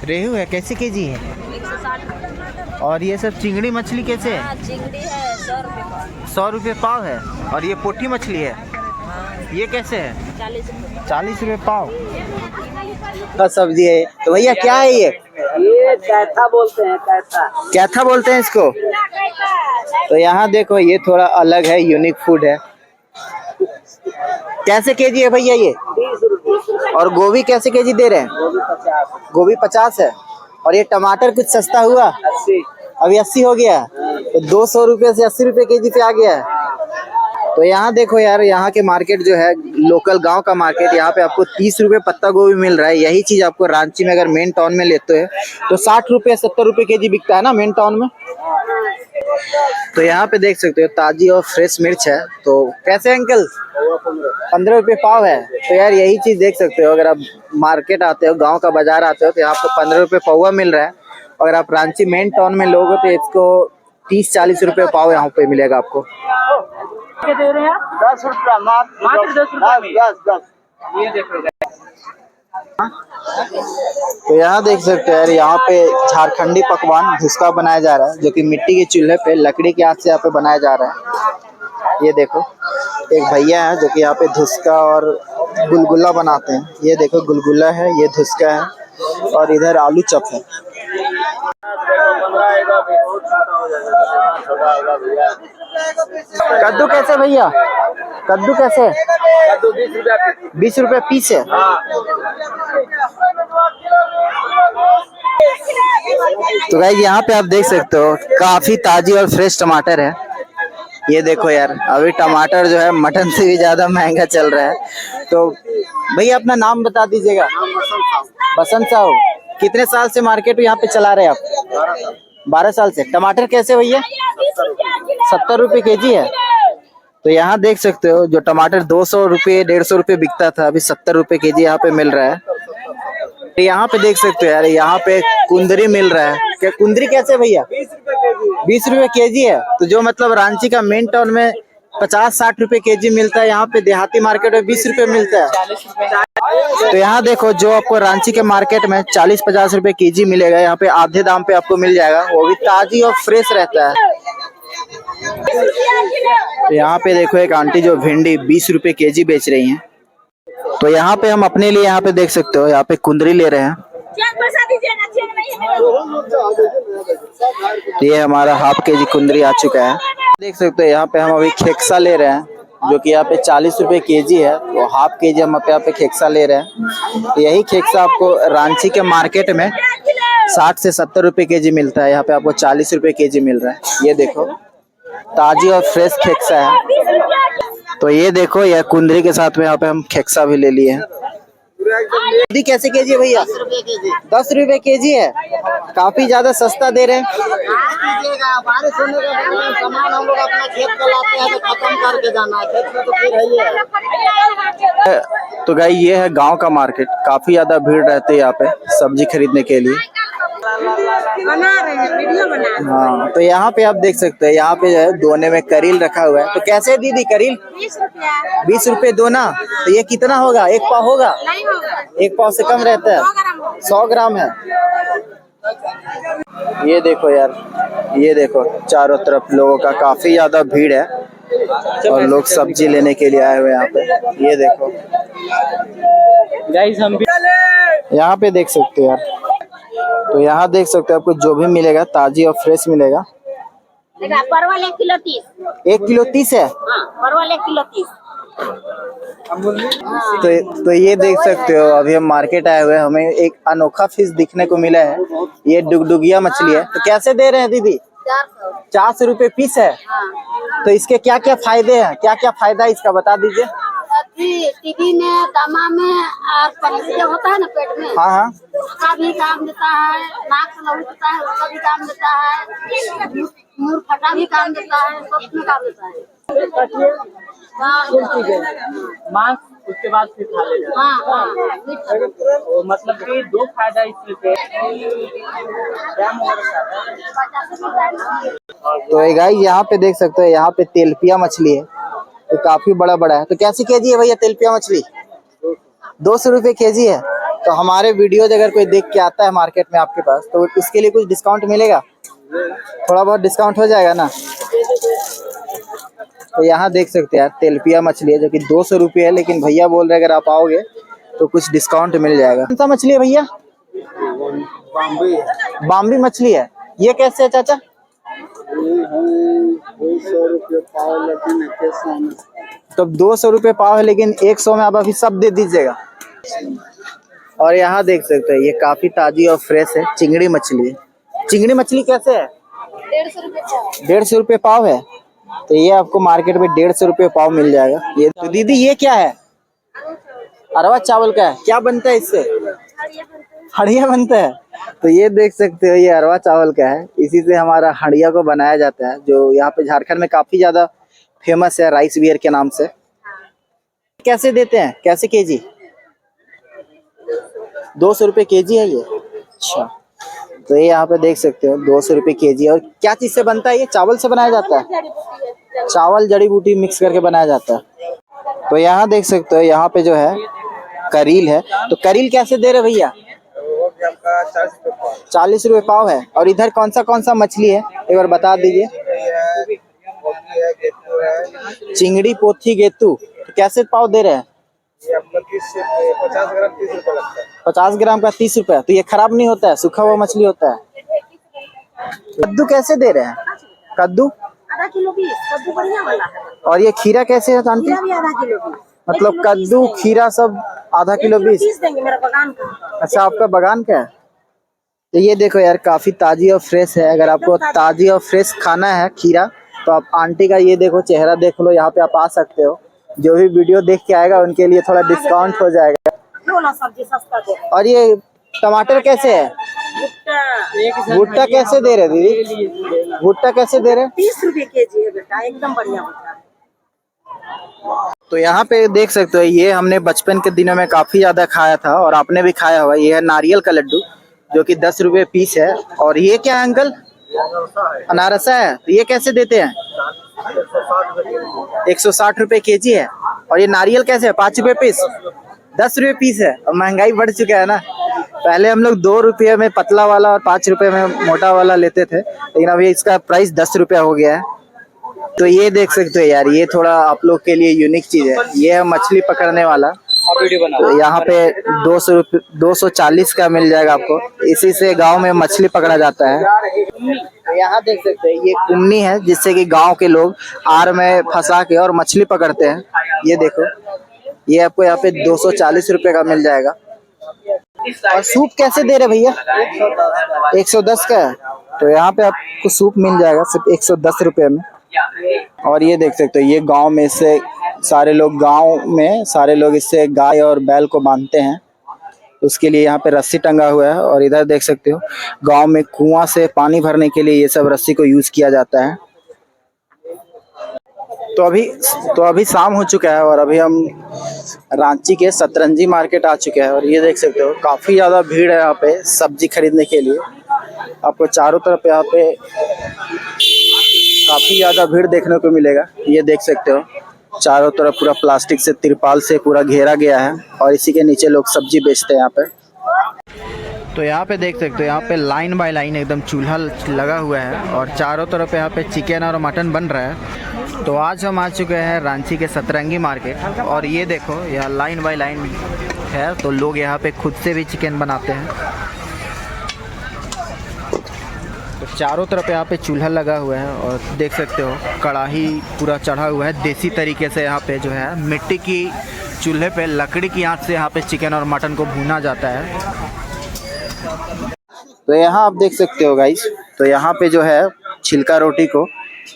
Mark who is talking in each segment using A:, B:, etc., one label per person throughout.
A: रेहू है, कैसे केजी है?
B: 160।
A: और ये सब चिंगड़ी मछली कैसे है?
B: चिंगड़ी है 100 रुपये पाव।
A: 100 रुपये पाव है। और ये पोटी मछली है, ये कैसे है?
B: 40 रुपये।
A: 40 रुपये पाव का सब्जी है। तो भैया क्या है ये?
C: कैथा बोलते हैं, कैथा।
A: कैथा बोलते हैं इसको। तो यहाँ देखो ये थोड़ा अलग है, यूनिक फूड है। कैसे केजी है भैया ये?
C: 20 रुपये।
A: और गोभी कैसे केजी दे रहे हैं?
C: गोभी 50।
A: गोभी 50 है। और ये टमाटर कुछ सस्ता हुआ,
C: 80।
A: अभी 80 हो गया, तो 200 रुपये से 80 रुपये केजी पे आ गया है। तो यहाँ देखो यार, यहाँ के मार्केट जो है लोकल गांव का मार्केट, यहाँ पे आपको 30 रुपये पत्ता गोभी मिल रहा है। यही चीज आपको रांची में अगर मेन टाउन में लेते हैं तो 60 रुपये 70 रुपये केजी बिकता है ना मेन टाउन में। तो यहाँ पे देख सकते हो ताजी और फ्रेश मिर्च है। तो कैसे अंकल? 15 रुपये पाव है। तो यार यही चीज देख सकते हो, अगर आप मार्केट आते हो, गांव का बाजार आते हो, तो यहाँ आपको 15 रुपये पौवा मिल रहा है। अगर आप रांची मेन टाउन में लोगे तो इसको 30-40 रुपये पाव यहाँ पे मिलेगा आपको।
C: क्या दे रहे हैं? 10 रुपया मात्र 10 रुपये। ये देख लो।
A: तो यहाँ देख सकते हैं यार, यहाँ पे झारखंडी पकवान धुसका बनाया जा रहा है, जो कि मिट्टी के चूल्हे पे लकड़ी के आग से यहाँ पे बनाया जा रहा है। ये देखो एक भैया है जो कि यहाँ पे धुसका और गुलगुला बनाते हैं। ये देखो गुलगुला है, ये धुसका है, और इधर आलू चप है। कद्दू कैसे भैया? कद्दू कैसे?
C: कद्दू 20 रुपया।
A: 20 रुपये पीस है। तो गाइस यहाँ पे आप देख सकते हो काफी ताजी और फ्रेश टमाटर है। ये देखो यार, अभी टमाटर जो है मटन से भी ज्यादा महंगा चल रहा है। तो भैया अपना नाम बता दीजिएगा। बसंत साहू। कितने साल से मार्केट यहाँ पे चला रहे हैं आप? 12 साल से। टमाटर कैसे भैया? 70 रुपये केजी है। तो यहाँ देख सकते हो जो टमाटर 200 रुपये 150 रुपये बिकता था, अभी 70 रुपये केजी यहाँ पे मिल रहा है। यहाँ पे देख सकते हो यार, यहाँ पे कुंदरी मिल रहा है। क्या कुंदरी कैसे भैया? 20 रुपये केजी है। तो जो मतलब रांची का मेन टाउन में 50-60 रुपये केजी मिलता है, यहाँ पे देहाती मार्केट में 20 रुपये मिलता है। तो यहाँ देखो जो आपको रांची के मार्केट में 40-50 रुपये केजी मिलेगा, यहाँ पे आधे दाम पे आपको मिल जाएगा, वो भी ताजी और फ्रेश रहता है। तो यहाँ पे देखो एक आंटी जो भिंडी 20 रुपये केजी बेच रही हैं। तो यहाँ पे हम अपने लिए यहाँ पे देख सकते हो, यहाँ पे कुंदरी ले रहे हैं। तो ये हमारा हाफ केजी कुंदरी आ चुका है। देख सकते हो यहाँ पे हम अभी खेक्सा ले रहे हैं, जो कि यहाँ पे 40 रुपये केजी है। तो हाफ केजी हम यहाँ पे खेक्सा ले रहे हैं। तो यही खेक्सा आपको रांची के मार्केट में 60 से 70 रुपये केजी मिलता है, यहाँ पे आपको 40 रुपये केजी मिल रहा है। ये देखो ताजी और फ्रेश खेक्सा है। तो ये देखो यह कुंदरी के साथ में यहाँ पे हम खेक्सा भी ले लिए हैं। दीदी कैसे केजी है भैया? 10 रुपये केजी है। काफी ज्यादा सस्ता दे रहे हैं।
C: बारिश होने के बाद सामान हम लोग अपना खेत में लाते हैं तो खत्म करके जाना है, खेत में तो फिर है ही है।
A: तो गाइस ये है गांव का मार्केट, काफी ज्यादा भीड़ रहती है यहाँ पे सब्जी खरीदने के लिए।
B: बना रहे हैं, वीडियो बना रहे हैं।
A: हाँ, तो यहाँ पे आप देख सकते हैं, यहाँ पे जो है दोने में करील रखा हुआ है। तो कैसे है दीदी करील?
B: 20 रुपया।
A: 20 रुपये दोना। तो ये कितना होगा? 1 पाव होगा?
B: नहीं होगा,
A: 1 पाव से कम रहता है। 100 ग्राम है। ये देखो यार, ये देखो चारों तरफ लोगों का काफी ज्यादा भीड़ है और लोग सब्जी लेने के लिए आए हुए हैं यहाँ पे। ये देखो
C: गाइस हम भी
A: यहाँ पे देख सकते हो यार। तो यहाँ देख सकते हो आपको जो भी मिलेगा ताजी और फ्रेश मिलेगा।
B: परवल 1 किलो 30।
A: 1 किलो 30 है।
B: हाँ, परवल 1 किलो 30।
A: तो ये देख सकते हो, अभी हम मार्केट आए हुए हैं, हमें एक अनोखा फिश दिखने को मिला है। ये डुगडुगिया मछली है। तो कैसे दे रहे हैं दीदी? 400 रुपये पीस है। तो इसके क्या क्या फायदे हैं, क्या क्या फायदा है इसका बता दीजिए।
B: टीबी में, दमा में और पनीर होता है ना पेट में,
A: हाँ हाँ,
B: उसका भी काम देता है। नाक से लहू होता है, उसका भी काम देता है। मुंह फटा भी काम देता है, सब में काम देता है।
C: मांस उसके बाद फिर खा लेगा।
B: हाँ,
C: मतलब कि 2 फायदा इससे।
A: तो गाइस यहाँ पे देख सकते हो, यहाँ पे तेलपिया मछली है। तो काफी बड़ा बड़ा है। तो कैसी केजी है भैया तेलपिया मछली? 200 रुपये केजी है। तो हमारे वीडियोज अगर कोई देख के आता है मार्केट में आपके पास, तो उसके लिए कुछ डिस्काउंट मिलेगा? थोड़ा बहुत डिस्काउंट हो जाएगा ना? तो यहाँ देख सकते हैं यार, तेलपिया मछली है जो कि 200 रुपये है, लेकिन भैया बोल रहे हैं अगर आप आओगे तो कुछ डिस्काउंट मिल जाएगा। कौन सा मछली है भैया? बाम्बी मछली है। ये कैसे है चाचा?
C: 200 रुपये पाव, लेकिन
A: तो 200 रुपये पाव है, लेकिन 100 में आप अभी सब दे दीजिएगा। और यहाँ देख सकते हैं ये काफी ताजी और फ्रेश है, चिंगड़ी मछली है। चिंगड़ी मछली कैसे है?
B: 150 रुपये पाव।
A: 150 रुपये पाव है। तो ये आपको मार्केट में 150 रुपये पाव मिल जाएगा। ये तो दीदी ये क्या है? अरवा चावल का है। क्या बनता है इससे? हड़िया बनता है। तो ये देख सकते हो ये अरवा चावल का है, इसी से हमारा हड़िया को बनाया जाता है, जो यहाँ पे झारखंड में काफी ज्यादा फेमस है राइस बियर के नाम से। कैसे देते हैं, कैसे केजी? 200 रुपये केजी है ये। अच्छा, तो ये यहाँ पे देख सकते हो 200 रुपये केजी। और क्या चीज से बनता है ये? चावल से बनाया जाता है। चावल जड़ी बूटी मिक्स करके बनाया जाता है। तो यहाँ देख सकते हो यहाँ पे जो है करील है। तो करील कैसे दे रहे भैया? 40 रुपये पाव है। और इधर कौन सा मछली है एक बार बता दीजिए। चिंगड़ी, पोथी, गेतू। तो कैसे पाव दे रहे हैं?
C: 50 ग्राम 30 रुपये लगता है।
A: 50 ग्राम का 30 रुपये। तो ये खराब नहीं होता है? सूखा हुआ मछली होता है। कद्दू कैसे दे रहे हैं? कद्दू
B: आधा किलो 20, कद्दू बढ़िया वाला है।
A: और ये खीरा कैसे है आंटी?
B: खीरा भी आधा किलो 20।
A: मतलब कद्दू खीरा सब आधा किलो 20
B: देंगे, मेरा बगान का।
A: अच्छा, आपका बगान का है। तो ये देखो यार काफी ताजी और फ्रेश है। अगर आपको ताजी और फ्रेश खाना है खीरा, तो आप आंटी का ये देखो चेहरा देख लो, यहाँ पे आप आ सकते हो। जो भी वीडियो देख के आएगा उनके लिए थोड़ा डिस्काउंट हो जाएगा।
B: सब्जी सस्ता दे।
A: और ये टमाटर कैसे है? भुट्टा कैसे दे रहे दीदी? भुट्टा कैसे दे रहे?
B: 30 रुपये केजी है बेटा, एकदम बढ़िया होता है।
A: तो यहाँ पे देख सकते हो ये हमने बचपन के दिनों में काफी ज्यादा खाया था, और आपने भी खाया होगा। ये है नारियल का लड्डू जो कि 10 रुपये पीस है। और ये क्या है अंकल? अनारसा है। तो ये कैसे देते हैं? 160 रुपये केजी है। और ये नारियल कैसे है? 5 रुपये पीस, 10 रुपये पीस है। और महंगाई बढ़ चुका है ना, पहले हम लोग 2 रुपये में पतला वाला और 5 रुपये में मोटा वाला लेते थे, लेकिन अभी इसका प्राइस 10 रुपया हो गया है। तो ये देख सकते हो यार, ये थोड़ा आप लोग के लिए यूनिक चीज है। ये है मछली पकड़ने वाला। तो यहाँ पे 240 का मिल जाएगा आपको। इसी से गांव में मछली पकड़ा जाता है। तो यहाँ देख सकते हैं ये कुमनी है, जिससे कि गांव के लोग आर में फंसा के और मछली पकड़ते हैं। ये देखो, ये आपको यहाँ पे 240 रुपये का मिल जाएगा। और सूप कैसे दे रहे भैया? 110 का है। तो यहाँ पे आपको सूप मिल जाएगा सिर्फ 110 रुपये में। और ये देख सकते हो ये गांव में से सारे लोग इससे गाय और बैल को बांधते हैं। उसके लिए यहाँ पे रस्सी टंगा हुआ है। और इधर देख सकते हो गांव में कुआं से पानी भरने के लिए ये सब रस्सी को यूज किया जाता है। तो अभी शाम हो चुका है और अभी हम रांची के सतरंजी मार्केट आ चुके हैं। और ये देख सकते हो काफी ज्यादा भीड़ है यहाँ पे सब्जी खरीदने के लिए। आपको चारों तरफ यहाँ पे काफी ज्यादा भीड़ देखने को मिलेगा। ये देख सकते हो चारों तरफ पूरा प्लास्टिक से, तिरपाल से पूरा घेरा गया है, और इसी के नीचे लोग सब्जी बेचते हैं यहाँ पे। तो यहाँ पे देख सकते हो यहाँ पे लाइन बाय लाइन एकदम चूल्हा लगा हुआ है, और चारों तरफ यहाँ पे चिकन और मटन बन रहा है। तो आज हम आ चुके हैं रांची के सतरंगी मार्केट, और ये देखो यहाँ लाइन बाय लाइन है। तो लोग यहाँ पे खुद से भी चिकन बनाते हैं। तो चारों तरफ यहाँ पे चूल्हा लगा हुआ है, और देख सकते हो कढ़ाई पूरा चढ़ा हुआ है। देसी तरीके से यहाँ पे जो है मिट्टी की चूल्हे पे लकड़ी की आंच से यहाँ पे चिकन और मटन को भूना जाता है। तो यहाँ आप देख सकते हो गाइस, तो यहाँ पे जो है छिलका रोटी को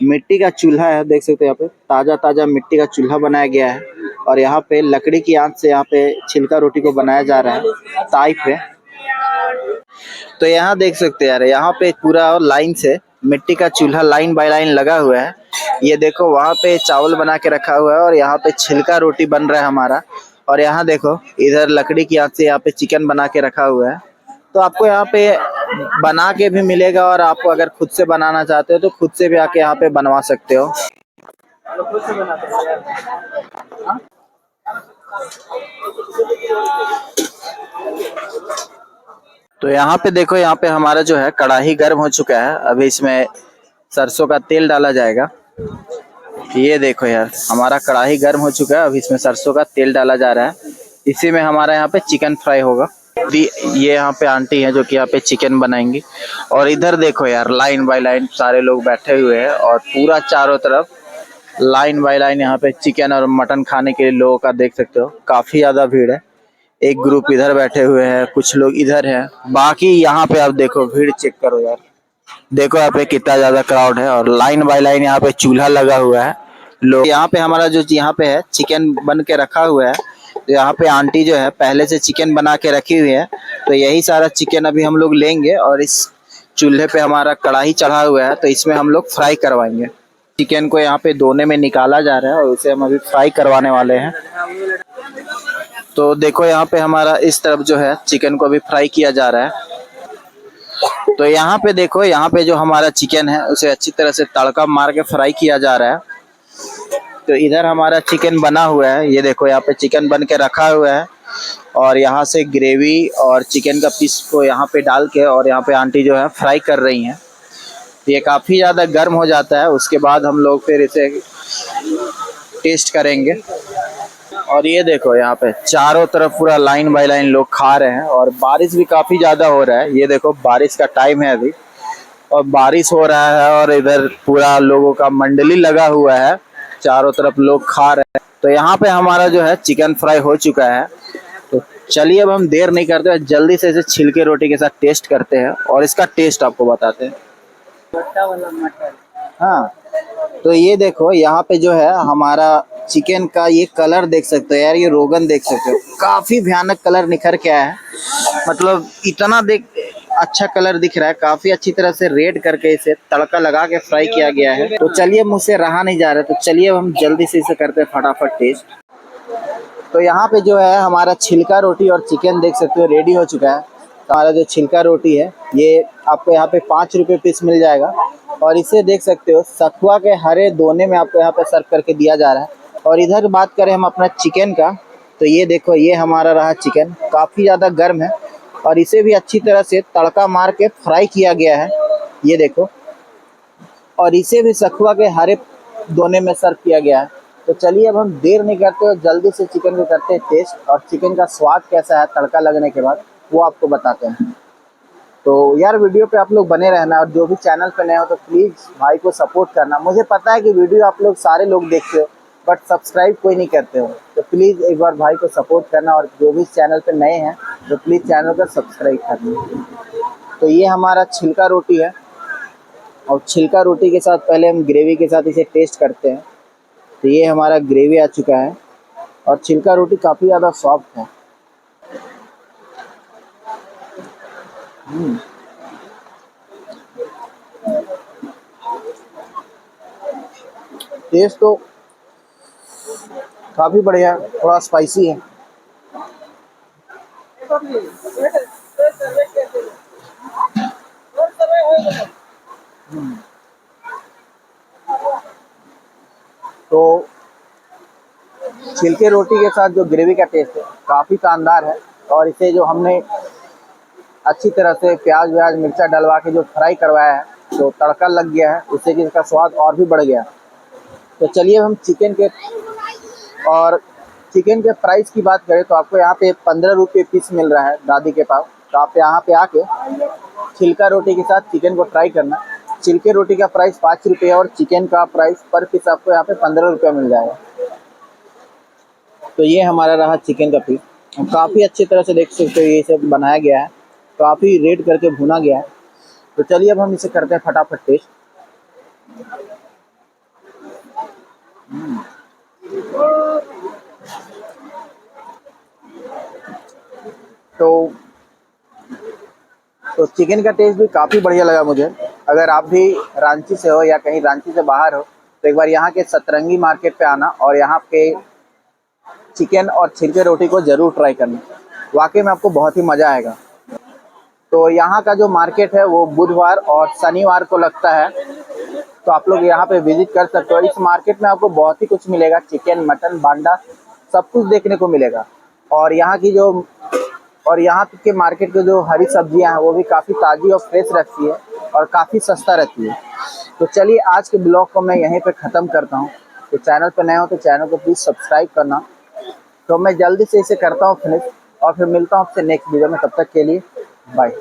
A: मिट्टी का चूल्हा है, देख सकते हो यहाँ पे ताज़ा ताज़ा मिट्टी का चूल्हा बनाया गया है, और यहाँ पे लकड़ी की आंच से यहाँ पे छिलका रोटी को बनाया जा रहा है ताई पे। तो यहाँ देख सकते हैं यार, यहाँ पे पूरा लाइन से मिट्टी का चूल्हा लाइन बाय लाइन लगा हुआ है। ये देखो वहाँ पे चावल बना के रखा हुआ है, और यहाँ पे छिलका रोटी बन रहा है हमारा। और यहाँ देखो इधर लकड़ी की आंच से यहाँ पे चिकन बना के रखा हुआ है। तो आपको यहाँ पे बना के भी मिलेगा, और आपको अगर खुद से बनाना चाहते हो तो खुद से भी आके यहाँ पे बनवा सकते हो। तो यहाँ पे देखो, यहाँ पे हमारा जो है कढ़ाई गर्म हो चुका है। अभी इसमें सरसों का तेल डाला जाएगा। ये देखो यार, हमारा कढ़ाई गर्म हो चुका है। अभी इसमें सरसों का तेल डाला जा रहा है। इसी में हमारा यहाँ पे चिकन फ्राई होगा। ये यहाँ पे आंटी हैं जो कि यहाँ पे चिकन बनाएंगी। और इधर देखो यार, लाइन बाय लाइन सारे लोग बैठे हुए हैं और पूरा चारों तरफ लाइन बाय लाइन यहाँ पे चिकन और मटन खाने के लिए लोगों का देख सकते हो, काफी ज्यादा भीड़ है। एक ग्रुप इधर बैठे हुए हैं, कुछ लोग इधर हैं, बाकी यहाँ पे आप देखो भीड़ चेक करो यार। देखो यहाँ पे कितना ज्यादा क्राउड है और लाइन बाय लाइन यहाँ पे चूल्हा लगा हुआ है। लोग यहाँ पे हमारा जो यहाँ पे है चिकन बन के रखा हुआ है। तो यहाँ पे आंटी जो है पहले से चिकन बना के रखी हुई है। तो यही सारा चिकन अभी हम लोग लेंगे और इस चूल्हे पे हमारा कढ़ाई चढ़ा हुआ है, तो इसमें हम लोग फ्राई करवाएंगे। चिकन को यहाँ पे दोने में निकाला जा रहा है और उसे हम अभी फ्राई करवाने वाले हैं। तो देखो यहाँ पे हमारा इस तरफ जो है चिकन को अभी फ्राई किया जा रहा है। तो यहाँ पे देखो, यहाँ पे जो हमारा चिकन है उसे अच्छी तरह से तड़का मार के फ्राई किया जा रहा है। तो इधर हमारा चिकन बना हुआ है। ये देखो यहाँ पे चिकन बन के रखा हुआ है और यहाँ से ग्रेवी और चिकन का पीस को यहाँ पे डाल के और यहाँ पे आंटी जो है फ्राई कर रही हैं। ये काफ़ी ज़्यादा गर्म हो जाता है, उसके बाद हम लोग फिर इसे टेस्ट करेंगे। और ये देखो यहाँ पे चारों तरफ पूरा लाइन बाय लाइन लोग खा रहे हैं और बारिश भी काफ़ी ज़्यादा हो रहा है। ये देखो बारिश का टाइम है अभी और बारिश हो रहा है और इधर पूरा लोगों का मंडली लगा हुआ है, चारों तरफ लोग खा रहे हैं। तो यहाँ पे हमारा जो है चिकन फ्राई हो चुका है। तो चलिए अब हम देर नहीं करते, जल्दी से इसे छिलके रोटी के साथ टेस्ट करते हैं और इसका टेस्ट आपको बताते हैं। हाँ, तो ये देखो यहाँ पे जो है हमारा चिकन का ये कलर देख सकते हो यार, ये रोगन देख सकते हो, काफी भयानक कलर निखर के आया है। मतलब इतना अच्छा कलर दिख रहा है, काफी अच्छी तरह से रेड करके इसे तड़का लगा के फ्राई किया गया है। तो चलिए मुझसे रहा नहीं जा रहा, तो चलिए अब हम जल्दी से इसे करते हैं फटाफट टेस्ट। तो यहाँ पे जो है हमारा छिलका रोटी और चिकन देख सकते हो रेडी हो चुका है। तो हमारा जो छिलका रोटी है ये आपको यहाँ पे 5 रुपये पीस मिल जाएगा और इसे देख सकते हो सखुआ के हरे दोने में आपको यहाँ पे सर्व करके दिया जा रहा है। और इधर बात करें हम अपना चिकन का, तो ये देखो ये हमारा रहा चिकन, काफ़ी ज़्यादा गर्म है और इसे भी अच्छी तरह से तड़का मार के फ्राई किया गया है। ये देखो, और इसे भी सखुआ के हरे दोने में सर्व किया गया है। तो चलिए अब हम देर नहीं करते हो, जल्दी से चिकन को करते हैं टेस्ट और चिकन का स्वाद कैसा है तड़का लगने के बाद वो आपको बताते हैं। तो यार वीडियो पे आप लोग बने रहना और जो भी चैनल पे नए हो तो प्लीज़ भाई को सपोर्ट करना। मुझे पता है कि वीडियो आप लोग सारे लोग देखते हो बट सब्सक्राइब कोई नहीं करते हो, तो प्लीज़ एक बार भाई को सपोर्ट करना और जो भी चैनल पे नए हैं तो प्लीज़ चैनल को सब्सक्राइब करना। तो ये हमारा छिलका रोटी है और छिलका रोटी के साथ पहले हम ग्रेवी के साथ इसे टेस्ट करते हैं। तो ये हमारा ग्रेवी आ चुका है और छिलका रोटी काफ़ी ज़्यादा सॉफ्ट है। टेस्ट तो काफ़ी बढ़िया है, थोड़ा स्पाइसी है। तो छिलके रोटी के साथ जो ग्रेवी का टेस्ट है काफ़ी शानदार है और इसे जो हमने अच्छी तरह से प्याज व्याज मिर्चा डलवा के जो फ्राई करवाया है तो तड़का लग गया है, उससे कि इसका स्वाद और भी बढ़ गया। तो चलिए हम चिकन के प्राइस की बात करें तो आपको यहाँ पे 15 रुपये पीस मिल रहा है दादी के पास। तो आप यहाँ पे आके छिलका रोटी के साथ चिकन को ट्राई करना। छिलके रोटी का प्राइस 5 रुपये और चिकन का प्राइस पर पीस आपको यहाँ पे 15 रुपये मिल जाएगा। तो ये हमारा रहा चिकन का पीस, काफ़ी अच्छी तरह से देख सकते हो ये सब बनाया गया है, काफ़ी रेड करके भुना गया है। तो चलिए अब हम इसे करते हैं फटाफट टेस्ट। तो चिकन का टेस्ट भी काफ़ी बढ़िया लगा मुझे। अगर आप भी रांची से हो या कहीं रांची से बाहर हो तो एक बार यहाँ के सतरंगी मार्केट पे आना और यहाँ के चिकन और छिलके रोटी को ज़रूर ट्राई करना, वाकई में आपको बहुत ही मज़ा आएगा। तो यहाँ का जो मार्केट है वो बुधवार और शनिवार को लगता है, तो आप लोग यहाँ पे विजिट कर सकते हो। इस मार्केट में आपको बहुत ही कुछ मिलेगा, चिकन मटन बांडा सब कुछ देखने को मिलेगा। और यहाँ की जो और यहाँ के मार्केट के जो हरी सब्जियां हैं वो भी काफ़ी ताज़ी और फ्रेश रहती है और काफ़ी सस्ता रहती है। तो चलिए आज के ब्लॉग को मैं यहीं पे ख़त्म करता हूँ। तो चैनल पर नए हो तो चैनल को प्लीज़ सब्सक्राइब करना। तो मैं जल्दी से इसे करता हूँ फिनिश और फिर मिलता हूँ आपसे नेक्स्ट वीडियो में। तब तक के लिए बाय।